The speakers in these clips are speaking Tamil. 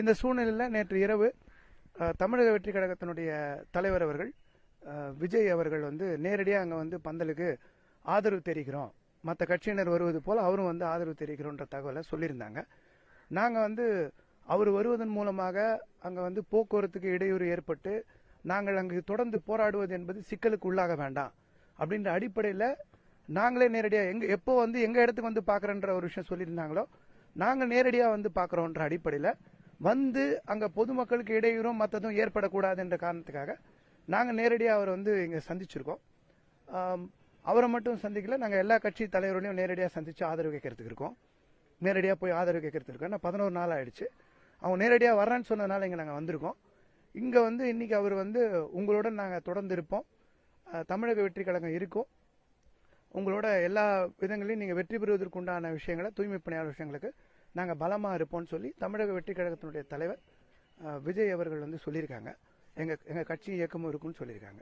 இந்த சூழ்நிலையில் நேற்று இரவு தமிழக வெற்றி கழகத்தினுடைய தலைவர் அவர்கள் விஜய் அவர்கள் வந்து நேரடியாக அங்கே வந்து பந்தலுக்கு ஆதரவு தெரிவிக்கிறோம், மற்ற கட்சியினர் வருவது போல் அவரும் வந்து ஆதரவு தெரிவிக்கிறோன்ற தகவலை சொல்லியிருந்தாங்க. நாங்கள் வந்து அவர் வருவதன் மூலமாக அங்கே வந்து போக்குவரத்துக்கு இடையூறு ஏற்பட்டு நாங்கள் அங்கு தொடர்ந்து போராடுவது என்பது சிக்கலுக்கு உள்ளாக வேண்டாம் அப்படின்ற அடிப்படையில் நாங்களே நேரடியாக எப்போ வந்து எங்கள் இடத்துக்கு வந்து பார்க்குறன்ற ஒரு விஷயம் சொல்லியிருந்தாங்களோ நாங்கள் நேரடியாக வந்து பார்க்குறோன்ற அடிப்படையில் வந்து அங்கே பொதுமக்களுக்கு இடையூறும் மற்றதும் ஏற்படக்கூடாது என்ற காரணத்துக்காக நாங்கள் நேரடியாக அவரை வந்து இங்கே சந்திச்சிருக்கோம். அவரை மட்டும் சந்திக்கல, நாங்கள் எல்லா கட்சி தலைவர்களையும் நேரடியாக சந்தித்து ஆதரவு கேட்கறதுக்கு இருக்கோம். நேரடியாக போய் ஆதரவு கேட்கறதுக்கு இருக்கோம். 11 நாள் ஆயிடுச்சு. அவங்க நேரடியாக வர்றேன்னு சொன்னதுனால இங்கே நாங்கள் வந்திருக்கோம். இங்கே வந்து இன்னைக்கு அவர் வந்து உங்களுடன் நாங்கள் தொடர்ந்து இருப்போம், தமிழக வெற்றி கழகம் இருக்கும், உங்களோட எல்லா விதங்களையும் நீங்கள் வெற்றி பெறுவதற்கு உண்டான விஷயங்களை, தூய்மை பணியாளர் விஷயங்களுக்கு நாங்கள் பலமாக இருப்போம்னு சொல்லி தமிழக வெற்றி கழகத்தினுடைய தலைவர் விஜய் அவர்கள் வந்து சொல்லியிருக்காங்க. எங்கள் கட்சி இயக்கமும் இருக்குன்னு சொல்லியிருக்காங்க.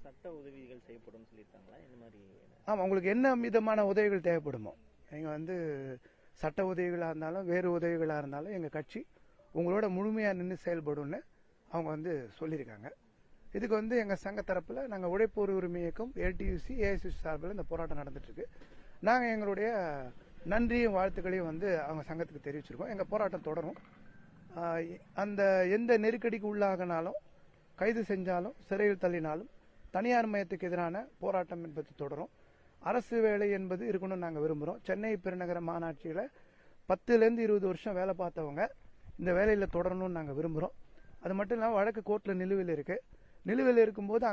சட்ட உதவிகள் செய்யப்படும் சொல்லியிருக்காங்களா? இந்த மாதிரி ஆமாம், உங்களுக்கு என்ன விதமான உதவிகள் தேவைப்படுமோ, நீங்கள் வந்து சட்ட உதவிகளாக இருந்தாலும் வேறு உதவிகளாக இருந்தாலும் எங்கள் கட்சி உங்களோட முழுமையாக நின்று செயல்படும்னு அவங்க வந்து சொல்லியிருக்காங்க. இதுக்கு வந்து எங்கள் சங்க தரப்பில் நாங்கள் உழைப்போர் உரிமை இயக்கம் ஏடியூசி ஏஐசிசி சார்பில் இந்த போராட்டம் நடந்துட்டுருக்கு. நாங்கள் எங்களுடைய நன்றியும் வாழ்த்துக்களையும் வந்து அவங்க சங்கத்துக்கு தெரிவிச்சிருக்கோம். எங்கள் போராட்டம் தொடரும். அந்த எந்த நெருக்கடிக்கு உள்ளாகினாலும், கைது செஞ்சாலும், சிறையில் தள்ளினாலும் தனியார் மயத்துக்கு எதிரான போராட்டம் என்பது தொடரும். அரசு வேலை என்பது இருக்கணும்னு நாங்கள் விரும்புகிறோம். சென்னை பெருநகர மாநாட்சியில் 10லேருந்து 20 வருஷம் வேலை பார்த்தவங்க இந்த வேலையில் தொடரணும்னு நாங்கள் விரும்புகிறோம். அது மட்டும் இல்லாமல் வழக்கு கோர்ட்டில் நிலுவையில் இருக்குது. நிலுவையில் இருக்கும்போது